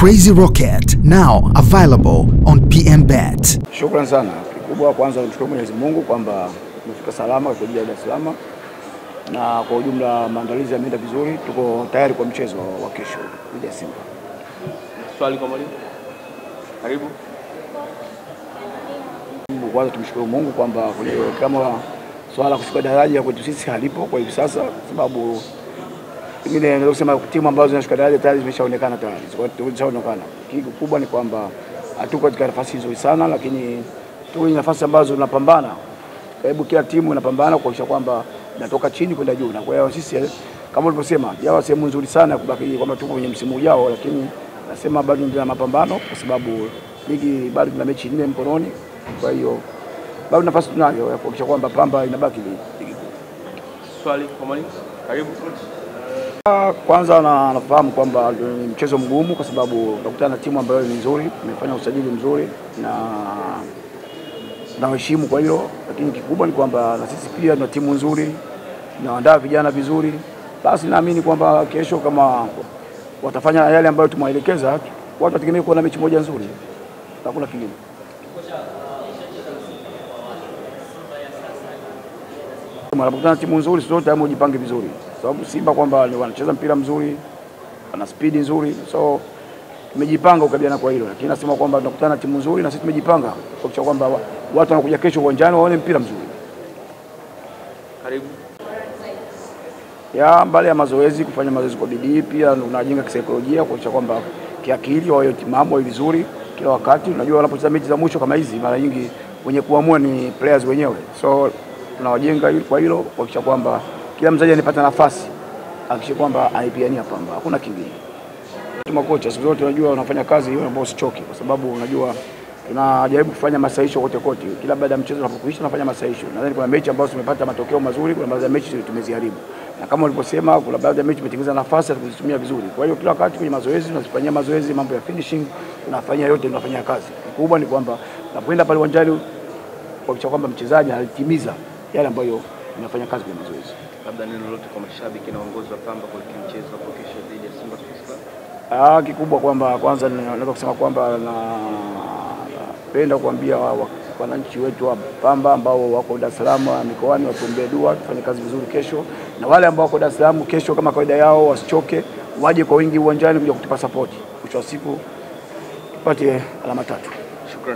Crazy Rocket, now available on PMBet. Shukrani sana. Kikubwa kwanza nimshukuru Mwenyezi Mungu kwamba tumefika salama kwa Dar es Salaam, na kwa ujumla maandalizi yameenda vizuri. Tuko tayari kwa mchezo wa kesho dhidi ya Simba. Swali kwa mwalimu. Karibu. Kwanza tumshukuru Mungu kwamba kama swala kushuka daraja kwetu sisi halipo kwa hivi sasa, sababu pengine naweza kusema timu ambazo zinashuka daraja tayari zimeshaonekana tayari. Zimeshaonekana. Kikubwa ni kwamba hatuko katika nafasi nzuri sana, lakini tuko kwenye nafasi ambazo tunapambana. Karibu kila timu inapambana kuhakikisha kwamba inatoka chini kwenda juu. Na kwa hiyo sisi kama ulivyosema, jawa sehemu nzuri sana kubaki kwamba tuko kwenye msimu ujao, lakini nasema bado tuna mapambano kwa sababu ligi bado tuna mechi 4 mkononi. Kwa hiyo bado nafasi tunayo ya kuhakikisha kwamba Pamba inabaki ligi. Swali kwa mwalimu. Karibu. Kwanza nafahamu kwamba ni mchezo mgumu kwa sababu unakutana na timu ambayo ni nzuri, imefanya usajili mzuri na heshima kwa hilo, lakini kikubwa ni kwamba na sisi pia tuna timu nzuri, tunaandaa vijana vizuri. Basi naamini kwamba kesho kama watafanya yale ambayo tumewaelekeza, watu wategemea kuona mechi moja nzuri. Hakuna kingine. Wanapokutana timu nzuri sote tayari ujipange vizuri. Sababu Simba kwamba wanacheza mpira mzuri, wana speed nzuri. So tumejipanga ukabiliana kwa hilo. Lakini nasema kwamba tunakutana timu nzuri na sisi tumejipanga kwa kwamba watu wanakuja kesho uwanjani waone mpira mzuri. Karibu. Mbali ya mazoezi, kufanya mazoezi kwa bidii, pia unajenga kisaikolojia kuhakikisha kwamba kiakili wao timamu wao vizuri kila wakati. Unajua wanapocheza mechi za mwisho kama hizi mara nyingi wenye kuamua ni players wenyewe. So tunawajenga kwa hilo kuhakikisha kwamba kila mchezaji anapata nafasi, hakikisha kwamba anaipigania Pamba. Hakuna kingine. Makocha siku zote unajua wanafanya kazi hiyo ambayo usichoke, kwa sababu unajua tunajaribu kufanya masahisho kote. Kila baada ya mchezo unapokuisha tunafanya masahisho. Nadhani kuna mechi ambazo tumepata matokeo mazuri, kuna baadhi ya mechi tumeziharibu. Na kama ulivyosema kuna baadhi ya mechi tumetengeneza nafasi tukuzitumia vizuri. Kwa hiyo kila wakati kwenye mazoezi tunafanyia mazoezi, mambo ya finishing tunafanyia yote, tunafanyia kazi. Kikubwa ni kwamba tunapoenda pale uwanjani kuhakikisha kwamba mchezaji alitimiza yale ambayo tunafanya kazi kwenye mazoezi. Labda neno lolote kwa mashabiki na uongozi wa Pamba kwa mchezo wa kesho dhidi ya Simba Sports Club? Kikubwa kwamba kwanza naweza kusema kwamba napenda kuambia wananchi wetu wa Pamba ambao wako Dar es Salaam na mikoani watuombee dua tufanye kazi vizuri kesho, na wale ambao wako Dar es Salaam kesho kama kawaida yao wasichoke, waje kwa wingi uwanjani kuja kutupa support. Mwisho wa siku tupate alama 3.